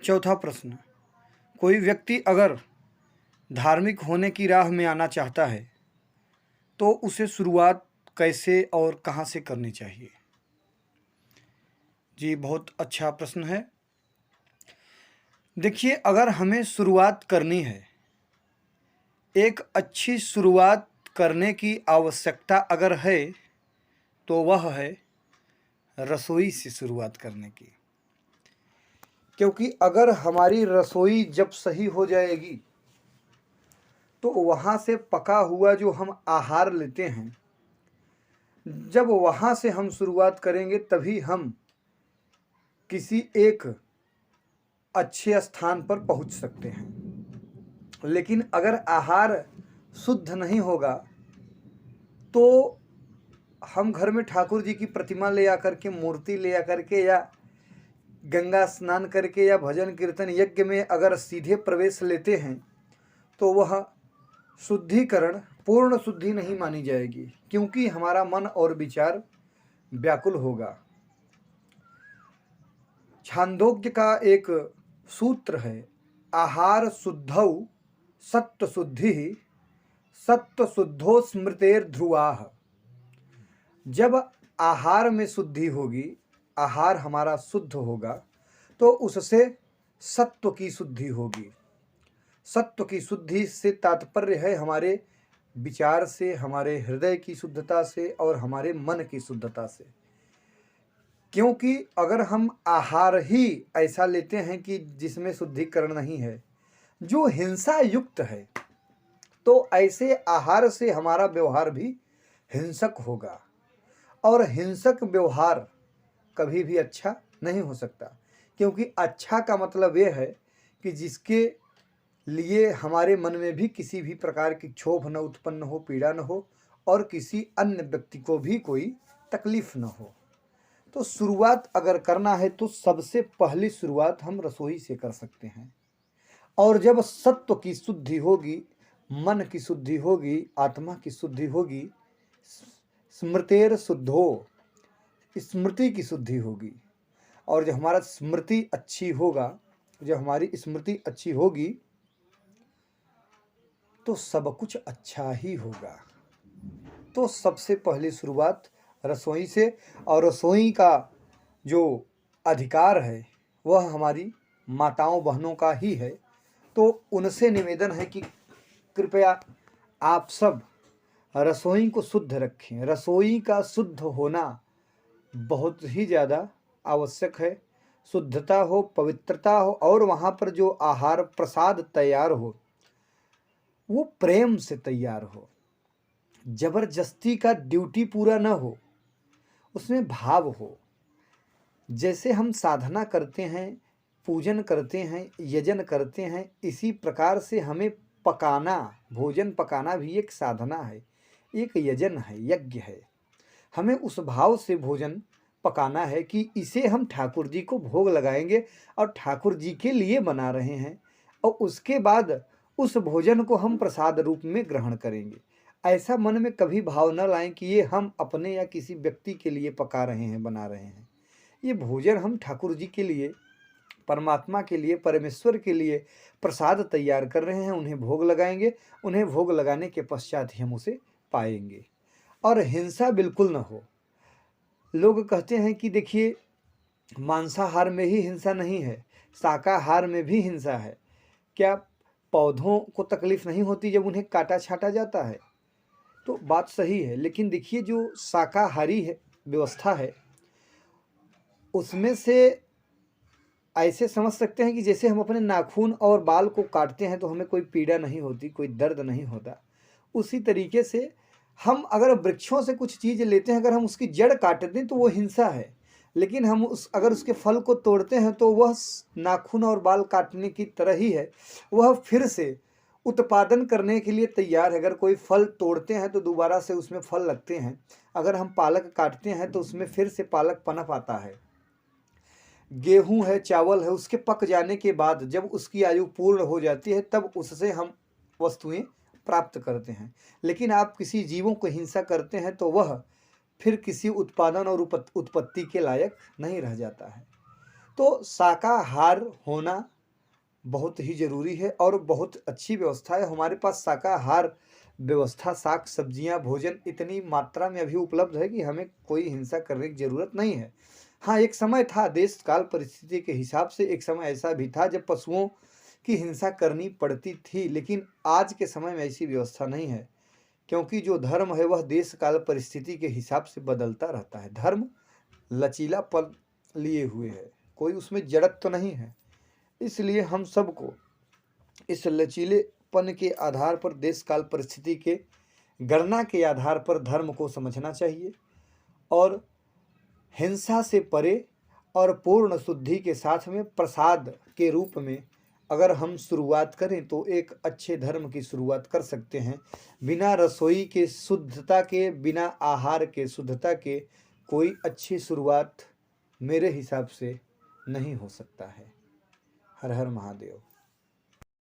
चौथा प्रश्न, कोई व्यक्ति अगर धार्मिक होने की राह में आना चाहता है तो उसे शुरुआत कैसे और कहाँ से करनी चाहिए? जी, बहुत अच्छा प्रश्न है। देखिए, अगर हमें शुरुआत करनी है, एक अच्छी शुरुआत करने की आवश्यकता अगर है तो वह है रसोई से शुरुआत करने की। क्योंकि अगर हमारी रसोई जब सही हो जाएगी तो वहाँ से पका हुआ जो हम आहार लेते हैं, जब वहाँ से हम शुरुआत करेंगे तभी हम किसी एक अच्छे स्थान पर पहुँच सकते हैं। लेकिन अगर आहार शुद्ध नहीं होगा तो हम घर में ठाकुर जी की प्रतिमा ले आकर के, मूर्ति ले आकर के, या गंगा स्नान करके, या भजन कीर्तन यज्ञ में अगर सीधे प्रवेश लेते हैं तो वह शुद्धिकरण पूर्ण शुद्धि नहीं मानी जाएगी, क्योंकि हमारा मन और विचार व्याकुल होगा। छांदोग्य का एक सूत्र है, आहार शुद्धौ सत्व शुद्धि, सत्व शुद्धो स्मृतेर ध्रुवाः। जब आहार में शुद्धि होगी, आहार हमारा शुद्ध होगा तो उससे सत्व की शुद्धि होगी। सत्व की शुद्धि से तात्पर्य है हमारे विचार से, हमारे हृदय की शुद्धता से और हमारे मन की शुद्धता से। क्योंकि अगर हम आहार ही ऐसा लेते हैं कि जिसमें शुद्धिकरण नहीं है, जो हिंसा युक्त है, तो ऐसे आहार से हमारा व्यवहार भी हिंसक होगा और हिंसक व्यवहार कभी भी अच्छा नहीं हो सकता। क्योंकि अच्छा का मतलब यह है कि जिसके लिए हमारे मन में भी किसी भी प्रकार की क्षोभ न उत्पन्न हो, पीड़ा न हो और किसी अन्य व्यक्ति को भी कोई तकलीफ न हो। तो शुरुआत अगर करना है तो सबसे पहली शुरुआत हम रसोई से कर सकते हैं। और जब सत्व की शुद्धि होगी, मन की शुद्धि होगी, आत्मा की शुद्धि होगी, स्मृतेर शुद्धो, स्मृति की शुद्धि होगी, और जब हमारा स्मृति अच्छी होगा, जब हमारी स्मृति अच्छी होगी तो सब कुछ अच्छा ही होगा। तो सबसे पहली शुरुआत रसोई से, और रसोई का जो अधिकार है वह हमारी माताओं बहनों का ही है। तो उनसे निवेदन है कि कृपया आप सब रसोई को शुद्ध रखें। रसोई का शुद्ध होना बहुत ही ज़्यादा आवश्यक है। शुद्धता हो, पवित्रता हो, और वहाँ पर जो आहार प्रसाद तैयार हो वो प्रेम से तैयार हो, जबरदस्ती का ड्यूटी पूरा न हो, उसमें भाव हो। जैसे हम साधना करते हैं, पूजन करते हैं, यजन करते हैं, इसी प्रकार से हमें पकाना, भोजन पकाना भी एक साधना है, एक यजन है, यज्ञ है। हमें उस भाव से भोजन पकाना है कि इसे हम ठाकुर जी को भोग लगाएंगे और ठाकुर जी के लिए बना रहे हैं, और उसके बाद उस भोजन को हम प्रसाद रूप में ग्रहण करेंगे। ऐसा मन में कभी भाव न लाएं कि ये हम अपने या किसी व्यक्ति के लिए पका रहे हैं, बना रहे हैं। ये भोजन हम ठाकुर जी के लिए, परमात्मा के लिए, परमेश्वर के लिए प्रसाद तैयार कर रहे हैं, उन्हें भोग लगाएंगे। उन्हें भोग लगाने के पश्चात ही हम उसे पाएंगे। और हिंसा बिल्कुल न हो। लोग कहते हैं कि देखिए, मांसाहार में ही हिंसा नहीं है, शाकाहार में भी हिंसा है। क्या पौधों को तकलीफ नहीं होती जब उन्हें काटा छाटा जाता है? तो बात सही है, लेकिन देखिए जो शाकाहारी है व्यवस्था है, उसमें से ऐसे समझ सकते हैं कि जैसे हम अपने नाखून और बाल को काटते हैं तो हमें कोई पीड़ा नहीं होती, कोई दर्द नहीं होता। उसी तरीके से हम अगर वृक्षों से कुछ चीज़ लेते हैं, अगर हम उसकी जड़ काट दें तो वो हिंसा है। लेकिन हम अगर उसके फल को तोड़ते हैं तो वह नाखून और बाल काटने की तरह ही है। वह फिर से उत्पादन करने के लिए तैयार है। अगर कोई फल तोड़ते हैं तो दोबारा से उसमें फल लगते हैं। अगर हम पालक काटते हैं तो उसमें फिर से पालक पनप आता है। गेहूं है, चावल है, उसके पक जाने के बाद जब उसकी आयु पूर्ण हो जाती है तब उससे हम वस्तुएं प्राप्त करते हैं। लेकिन आप किसी जीवों को हिंसा करते हैं तो वह फिर किसी उत्पादन और उत्पत्ति के लायक नहीं रह जाता है। तो शाकाहार होना बहुत ही ज़रूरी है और बहुत अच्छी व्यवस्था है। हमारे पास शाकाहार व्यवस्था, साग सब्जियां, भोजन इतनी मात्रा में अभी उपलब्ध है कि हमें कोई हिंसा करने की ज़रूरत नहीं है। हाँ, एक समय था, देश काल परिस्थिति के हिसाब से एक समय ऐसा भी था जब पशुओं की हिंसा करनी पड़ती थी, लेकिन आज के समय में ऐसी व्यवस्था नहीं है, क्योंकि जो धर्म है वह देश काल परिस्थिति के हिसाब से बदलता रहता है। धर्म लचीलापन लिए हुए है, कोई उसमें जड़त तो नहीं है। इसलिए हम सबको इस लचीलेपन के आधार पर, देश काल परिस्थिति के गणना के आधार पर धर्म को समझना चाहिए और हिंसा से परे और पूर्ण शुद्धि के साथ में प्रसाद के रूप में अगर हम शुरुआत करें तो एक अच्छे धर्म की शुरुआत कर सकते हैं। बिना रसोई के शुद्धता के, बिना आहार के शुद्धता के कोई अच्छी शुरुआत मेरे हिसाब से नहीं हो सकता है। हर हर महादेव।